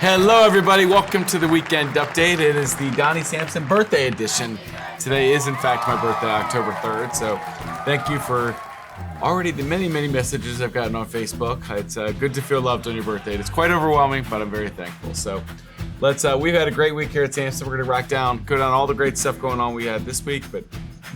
Hello, everybody. Welcome to the weekend update. It is the Donny Samson birthday edition. Today is, in fact, my birthday, October 3rd. So thank you for already the many, many messages I've gotten on Facebook. It's good to feel loved on your birthday. It's quite overwhelming, but I'm very thankful. So we've had a great week here at Samson. We're going to go down all the great stuff going on we had this week, but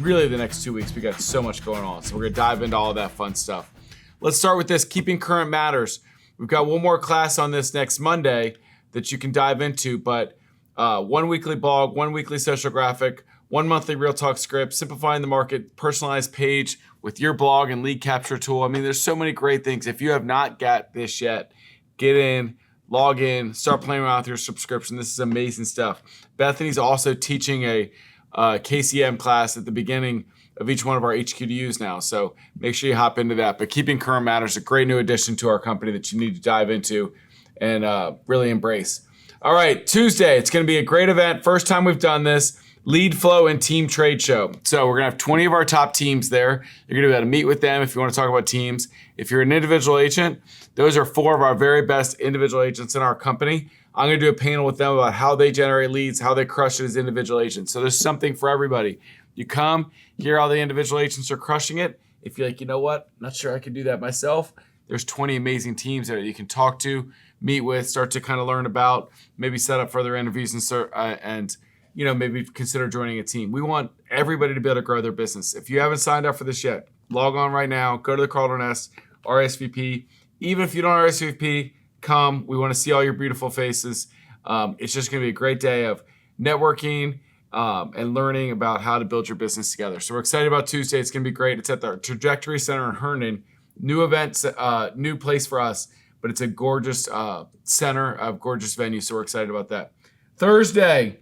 really the next 2 weeks, we got so much going on. So we're going to dive into all of that fun stuff. Let's start with this. Keeping current matters. We've got one more class on this next Monday that you can dive into, but one weekly blog, one weekly social graphic, one monthly Real Talk script, simplifying the market, personalized page with your blog and lead capture tool. I mean, there's so many great things. If you have not got this yet, get in, log in, start playing around with your subscription. This is amazing stuff. Bethany's also teaching a KCM class at the beginning of each one of our HQDUs now, so make sure you hop into that. But Keeping Current Matters is a great new addition to our company that you need to dive into and really embrace. All right, Tuesday, it's going to be a great event. First time we've done this, Lead Flow and Team Trade Show. So we're going to have 20 of our top teams there. You're going to be able to meet with them if you want to talk about teams. If you're an individual agent, those are 4 of our very best individual agents in our company. I'm going to do a panel with them about how they generate leads, how they crush it as individual agents. So there's something for everybody. You come, hear how the individual agents are crushing it. If you're like, you know what, not sure I can do that myself, there's 20 amazing teams there that you can talk to, meet with, start to kind of learn about, maybe set up further interviews and maybe consider joining a team. We want everybody to be able to grow their business. If you haven't signed up for this yet, log on right now, go to the Cardinal Nest, RSVP. Even if you don't RSVP, come. We want to see all your beautiful faces. It's just going to be a great day of networking and learning about how to build your business together. So we're excited about Tuesday. It's going to be great. It's at the Trajectory Center in Herndon. New events, new place for us, but it's a gorgeous center, a gorgeous venue, so we're excited about that. Thursday,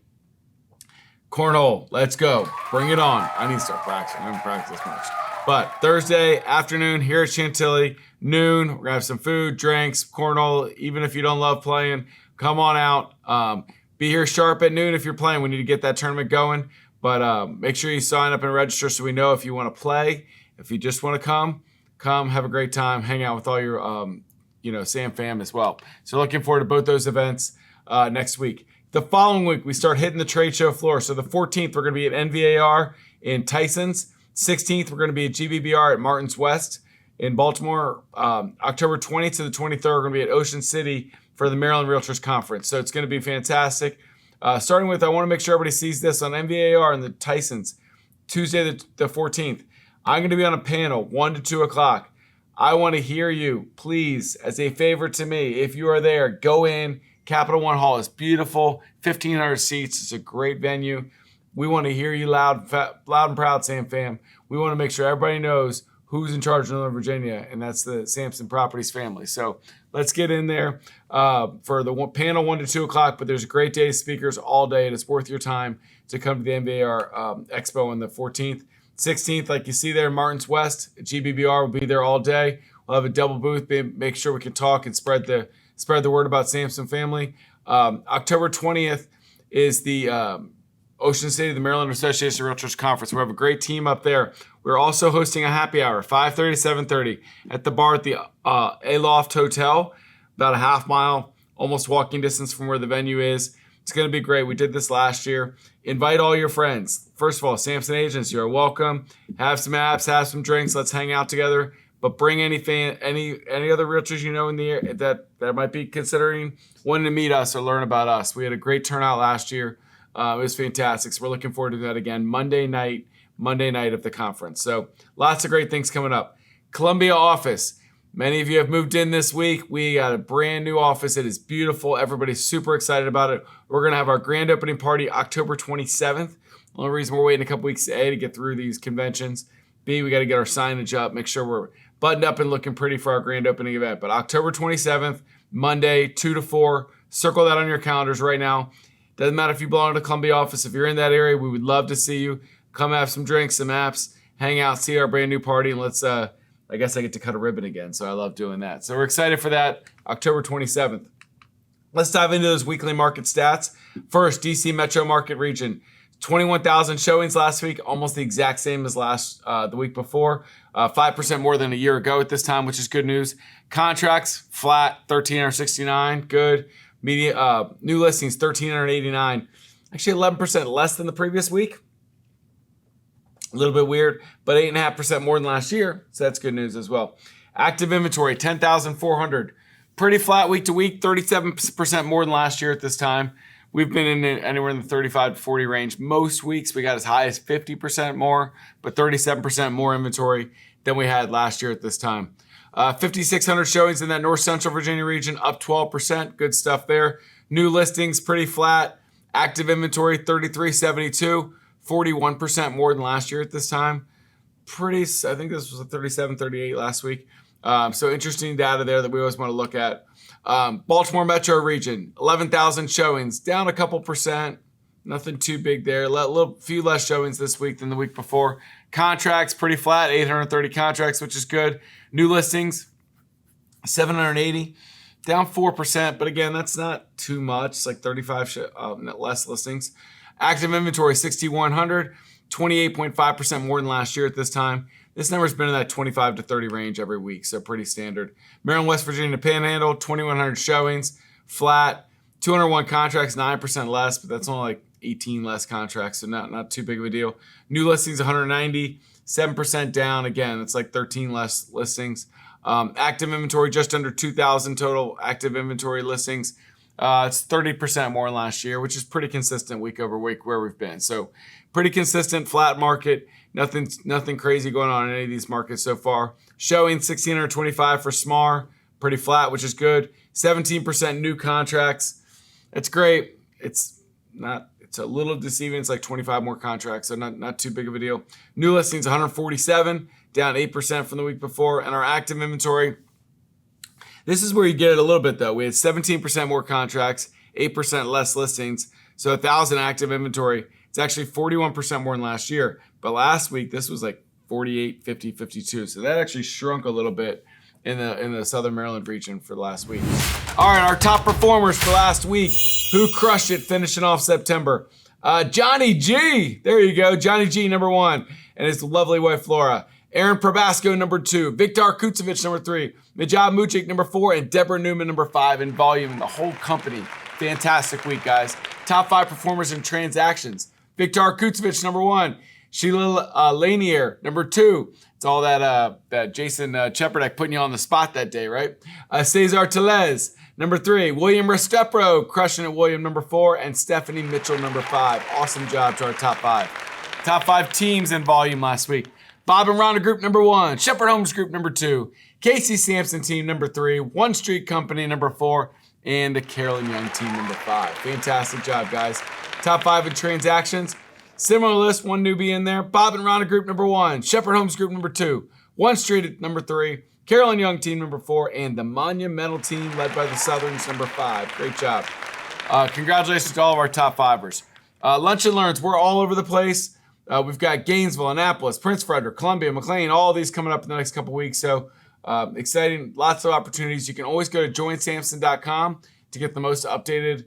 Cornhole. Let's go. Bring it on. I need to start practicing. I haven't practiced much. But Thursday afternoon here at Chantilly, noon, we're going to have some food, drinks, Cornhole. Even if you don't love playing, come on out. Be here sharp at noon if you're playing. We need to get that tournament going. But make sure you sign up and register so we know if you want to play. If you just want to come, have a great time, hang out with all your Sam fam as well. So looking forward to both those events next week. The following week, we start hitting the trade show floor. So the 14th, we're going to be at NVAR in Tysons. 16th, we're going to be at GBBR at Martins West in Baltimore. October 20th to the 23rd, we're going to be at Ocean City for the Maryland Realtors Conference. So it's going to be fantastic. Starting with, I want to make sure everybody sees this on NVAR in the Tysons, Tuesday the 14th. I'm going to be on a panel 1 to 2 o'clock. I want to hear you. Please, as a favor to me, if you are there, go in. Capital One Hall is beautiful, 1,500 seats. It's a great venue. We want to hear you loud and proud, Sam fam. We want to make sure everybody knows who's in charge of Northern Virginia, and that's the Samson Properties family. So let's get in there for the panel 1 to 2 o'clock, but there's a great day of speakers all day, and it's worth your time to come to the MBAR Expo on the 14th. 16th, like you see there, Martins West, GBBR will be there all day. We'll have a double booth, make sure we can talk and spread the word about Samson family. October 20th is the Ocean City, the Maryland Association of Realtors Conference. We have a great team up there. We're also hosting a happy hour, 5:30 to 7:30 at the bar at the Aloft Hotel, about a half mile, almost walking distance from where the venue is. It's going to be great. We did this last year. Invite all your friends. First of all, Samson agents, you're welcome. Have some apps, have some drinks. Let's hang out together. But bring any other realtors you know in the area that might be considering wanting to meet us or learn about us. We had a great turnout last year. It was fantastic. So we're looking forward to that again Monday night of the conference. So lots of great things coming up. Columbia office. Many of you have moved in this week. We got a brand new office. It is beautiful. Everybody's super excited about it. We're going to have our grand opening party October 27th. The only reason we're waiting a couple weeks, A, to get through these conventions. B, we got to get our signage up, make sure we're buttoned up and looking pretty for our grand opening event. But October 27th, Monday, 2 to 4. Circle that on your calendars right now. Doesn't matter if you belong to the Columbia office. If you're in that area, we would love to see you. Come have some drinks, some apps, hang out, see our brand new party, and let's I guess I get to cut a ribbon again, so I love doing that. So we're excited for that, October 27th. Let's dive into those weekly market stats. First, DC metro market region. 21,000 showings last week, almost the exact same as the week before. 5% more than a year ago at this time, which is good news. Contracts, flat, 1,369, good. New listings 1,389, actually 11% less than the previous week. A little bit weird, but 8.5% more than last year, so that's good news as well. Active inventory 10,400, pretty flat week to week, 37% more than last year at this time. We've been in anywhere in the 35 to 40 range. Most weeks we got as high as 50% more, but 37% more inventory than we had last year at this time. 5,600 showings in that North Central Virginia region, up 12%. Good stuff there. New listings, pretty flat. Active inventory, 3,372, 41% more than last year at this time. I think this was a 37, 38 last week. So interesting data there that we always want to look at. Baltimore Metro region, 11,000 showings, down a couple percent. Nothing too big there. A few less showings this week than the week before. Contracts, pretty flat, 830 contracts, which is good. New listings, 780, down 4%. But again, that's not too much. It's like 35 less listings. Active inventory, 6,100, 28.5% more than last year at this time. This number's been in that 25 to 30 range every week, so pretty standard. Maryland, West Virginia, Panhandle, 2,100 showings, flat. 201 contracts, 9% less, but that's only like 18 less contracts, so not too big of a deal. New listings, 190, 7% down. Again, it's like 13 less listings. Active inventory, just under 2,000 total active inventory listings. It's 30% more than last year, which is pretty consistent week over week where we've been. So pretty consistent, flat market. Nothing crazy going on in any of these markets so far. Showing 1,625 for SMAR, pretty flat, which is good. 17% new contracts. That's great. It's a little deceiving. It's like 25 more contracts, so not too big of a deal. New listings 147, down 8% from the week before. And our active inventory, this is where you get it a little bit though. We had 17% more contracts, 8% less listings. So 1,000 active inventory. It's actually 41% more than last year. But last week, this was like 48, 50, 52. So that actually shrunk a little bit in the Southern Maryland region for last week. All right, our top performers for last week. Who crushed it finishing off September? Johnny G. There you go. Johnny G, number 1. And his lovely wife, Flora. Aaron Probasco, number 2. Viktar Kutsevich, number 3. Mijad Mujkic, number 4. And Deborah Neumann, number 5 in volume in the whole company. Fantastic week, guys. Top 5 performers in transactions. Viktar Kutsevich, number 1. Sheila Lanier, number 2. It's all that Jason Cheperdeck putting you on the spot that day, right? Cesar Tellez, number 3. William Restrepo, crushing it, William, number 4. And Stephanie Mitchell, number 5. Awesome job to our top 5. Top 5 teams in volume last week. Bob Ronna Group, number 1. Shepherd Homes Group, number 2. Casey Samson team, number 3. One Street Company, number 4. And the Carolyn Young team, number 5. Fantastic job, guys. Top 5 in transactions. Similar list, one newbie in there. Bob and Ronna Group, number 1. Shepherd Homes Group, number 2. One Street, number 3. Carolyn Young team, number 4. And the Monumental team, led by the Southerns, number 5. Great job. Congratulations to all of our top 5ers. Lunch and Learns, we're all over the place. We've got Gainesville, Annapolis, Prince Frederick, Columbia, McLean, all of these coming up in the next couple weeks. So exciting, lots of opportunities. You can always go to joinsamson.com to get the most updated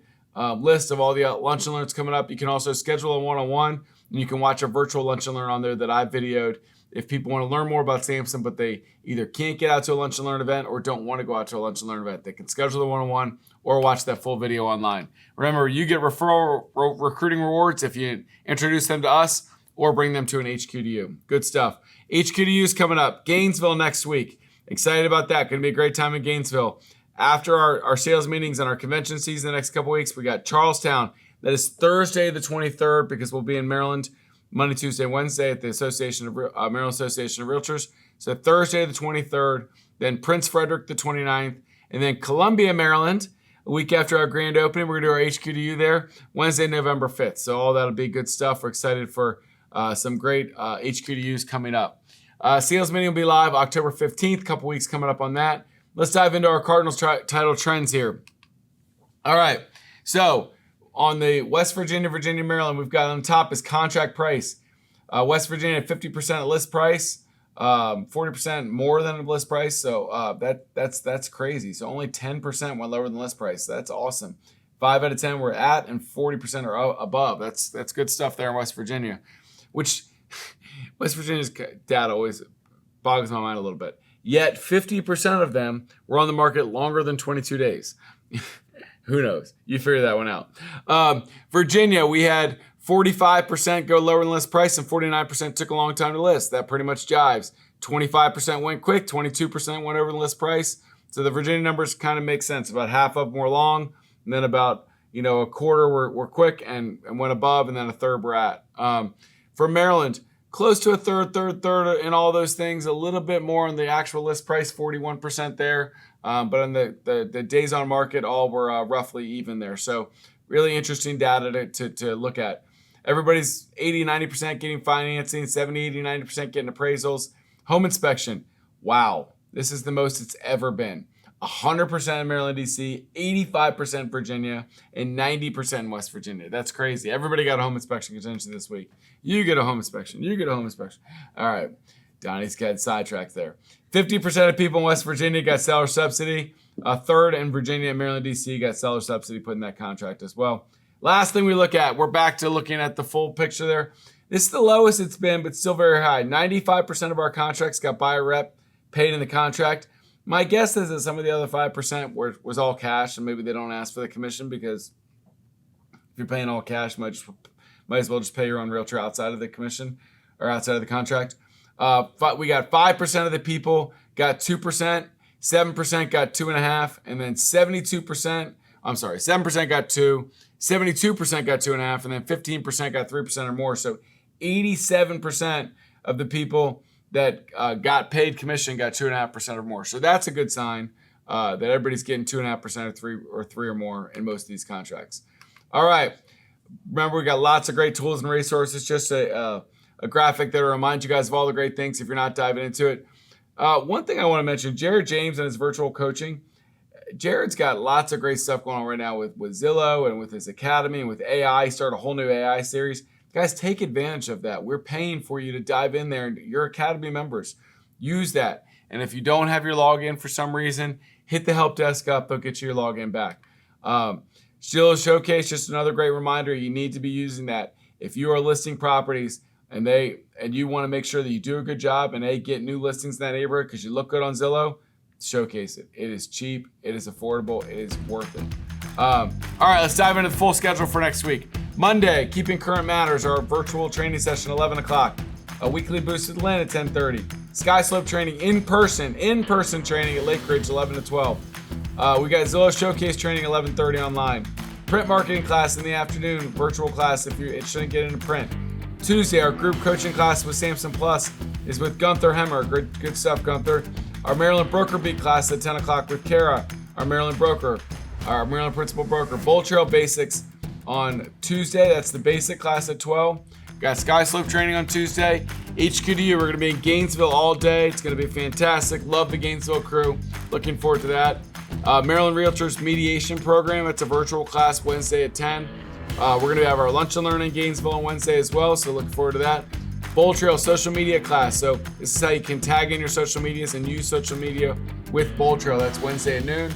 list of all the Lunch and Learns coming up. You can also schedule a one-on-one, and you can watch a virtual Lunch and Learn on there that I videoed. If people want to learn more about Samson, but they either can't get out to a Lunch and Learn event or don't want to go out to a Lunch and Learn event, they can schedule the one-on-one or watch that full video online. Remember, you get referral recruiting rewards if you introduce them to us or bring them to an HQ2U. Good stuff. HQ2U is coming up. Gainesville next week. Excited about that. Going to be a great time in Gainesville. After our sales meetings and our convention season the next couple weeks, we got Charlestown. That is Thursday the 23rd because we'll be in Maryland Monday, Tuesday, Wednesday at the Maryland Association of Realtors. So Thursday the 23rd, then Prince Frederick the 29th, and then Columbia, Maryland, a week after our grand opening. We're going to do our HQ2U there Wednesday, November 5th. So all that'll be good stuff. We're excited for some great HQ2Us coming up. Sales meeting will be live October 15th, a couple weeks coming up on that. Let's dive into our Cardinal Title trends here. All right, so on the West Virginia, Maryland, we've got on top is contract price. West Virginia at 50% at list price, 40% more than list price. So that's crazy. So only 10% went lower than list price. That's awesome. 5 out of 10 we're at, and 40% are above. That's good stuff there in West Virginia, which West Virginia's data always bogs my mind a little bit. Yet 50% of them were on the market longer than 22 days. Who knows? You figure that one out. Virginia, we had 45% go lower than list price and 49% took a long time to list. That pretty much jives. 25% went quick, 22% went over the list price. So the Virginia numbers kind of make sense. About half of them were long, and then about a quarter were quick and went above, and then a third were at. For Maryland, close to a third in all those things. A little bit more on the actual list price, 41% there. But on the days on market, all were roughly even there. So really interesting data to look at. Everybody's 80, 90% getting financing, 70, 80, 90% getting appraisals. Home inspection, wow. This is the most it's ever been. 100% in Maryland, D.C., 85% Virginia, and 90% in West Virginia. That's crazy. Everybody got a home inspection contention this week. You get a home inspection. You get a home inspection. All right. Donnie's got sidetracked there. 50% of people in West Virginia got seller subsidy. A third in Virginia and Maryland, D.C. got seller subsidy put in that contract as well. Last thing we look at, we're back to looking at the full picture there. This is the lowest it's been, but still very high. 95% of our contracts got buyer rep paid in the contract. My guess is that some of the other 5% was all cash, and maybe they don't ask for the commission because if you're paying all cash, might as well just pay your own realtor outside of the commission or outside of the contract. We got 5% of the people got 2%, 7% got 2.5%, and then 7% got 2%, 72% got 2.5%, and then 15% got 3% or more. So 87% of the people that got paid commission got 2.5% or more. So that's a good sign that everybody's getting 2.5% or three or more in most of these contracts. All right. Remember, we got lots of great tools and resources. Just a graphic that will remind you guys of all the great things if you're not diving into it. One thing I want to mention, Jared James and his virtual coaching. Jared's got lots of great stuff going on right now with Zillow and with his academy and with AI. He started a whole new AI series. Guys, take advantage of that. We're paying for you to dive in there. And your academy members, use that. And if you don't have your login for some reason, hit the help desk up. They'll get you your login back. Sheila Showcase, just another great reminder. You need to be using that. If you are listing properties and you want to make sure that you do a good job and they get new listings in that neighborhood because you look good on Zillow, showcase it. It is cheap. It is affordable. It is worth it. All right, let's dive into the full schedule for next week. Monday, Keeping Current Matters, our virtual training session, 11 o'clock. A weekly boost with Lynn at 10:30. Sky Slope training in person training at Lake Ridge, 11 to 12. We got Zillow Showcase training, 11:30 online. Print marketing class in the afternoon, virtual class if you're interested in getting into print. Tuesday, our group coaching class with Samson Plus is with Gunther Hemmer. Good stuff, Gunther. Our Maryland Broker Beat class at 10 o'clock with Kara, our Maryland Principal Broker. Bull Trail Basics on Tuesday. That's the basic class at 12. Got Sky Slope training on Tuesday. HQDU, we're going to be in Gainesville all day. It's going to be fantastic. Love the Gainesville crew. Looking forward to that. Maryland Realtors Mediation Program. It's a virtual class Wednesday at 10. We're going to have our Lunch and Learn in Gainesville on Wednesday as well, so looking forward to that. Bull Trail social media class. So this is how you can tag in your social medias and use social media with Bull Trail. That's Wednesday at noon.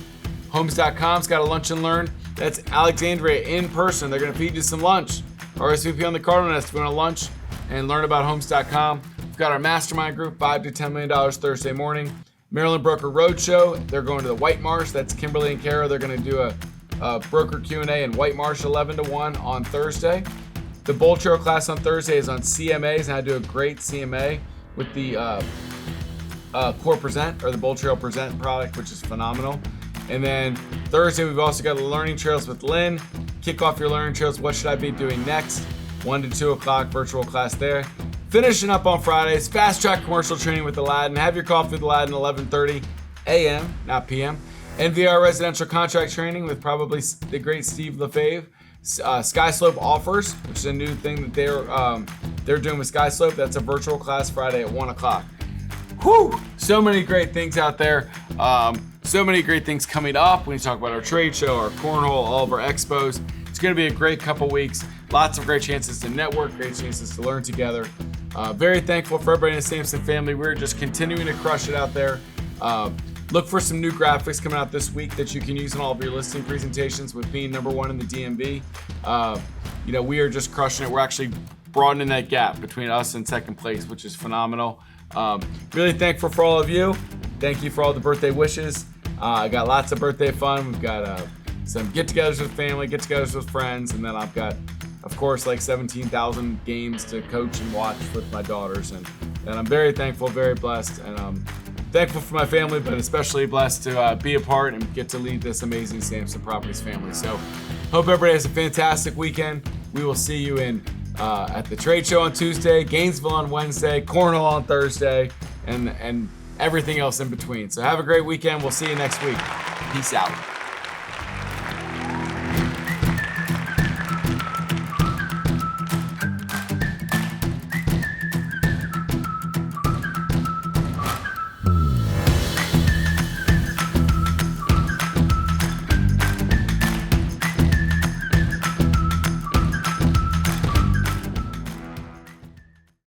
Homes.com's got a Lunch and Learn. That's Alexandria in person. They're going to feed you some lunch. RSVP on the Cardinal Nest if you want to lunch and learn about Homes.com. We've got our mastermind group, $5 to $10 million Thursday morning. Maryland Broker Roadshow. They're going to the White Marsh. That's Kimberly and Kara. They're going to do a broker Q&A in White Marsh 11 to 1 on Thursday. The Bull Trail class on Thursday is on CMAs, and I do a great CMA with the Core Present, or the Bull Trail Present product, which is phenomenal. And then Thursday, we've also got the Learning Trails with Lynn. Kick off your Learning Trails. What should I be doing next? 1 to 2 o'clock virtual class there. Finishing up on Fridays, Fast Track Commercial Training with Aladdin. Have your coffee with Aladdin, 11:30 a.m., not p.m. NVR Residential Contract Training with probably the great Steve Lefebvre. Sky Slope Offers, which is a new thing that they're doing with Sky Slope. That's a virtual class Friday at 1 o'clock. Whew! So many great things out there. So many great things coming up. When you talk about our trade show, our cornhole, all of our expos. It's going to be a great couple weeks. Lots of great chances to network, great chances to learn together. Very thankful for everybody in the Samson family. We're just continuing to crush it out there. Look for some new graphics coming out this week that you can use in all of your listing presentations with being number one in the DMV. We are just crushing it. We're actually broadening that gap between us and second place, which is phenomenal. Really thankful for all of you. Thank you for all the birthday wishes. I got lots of birthday fun. We've got some get-togethers with family, get-togethers with friends, and then I've got, of course, like 17,000 games to coach and watch with my daughters, and I'm very thankful, very blessed, and thankful for my family, but especially blessed to be a part and get to lead this amazing Samson Properties family. So hope everybody has a fantastic weekend. We will see you at the trade show on Tuesday, Gainesville on Wednesday, Cornhole on Thursday, and everything else in between. So have a great weekend. We'll see you next week. Peace out.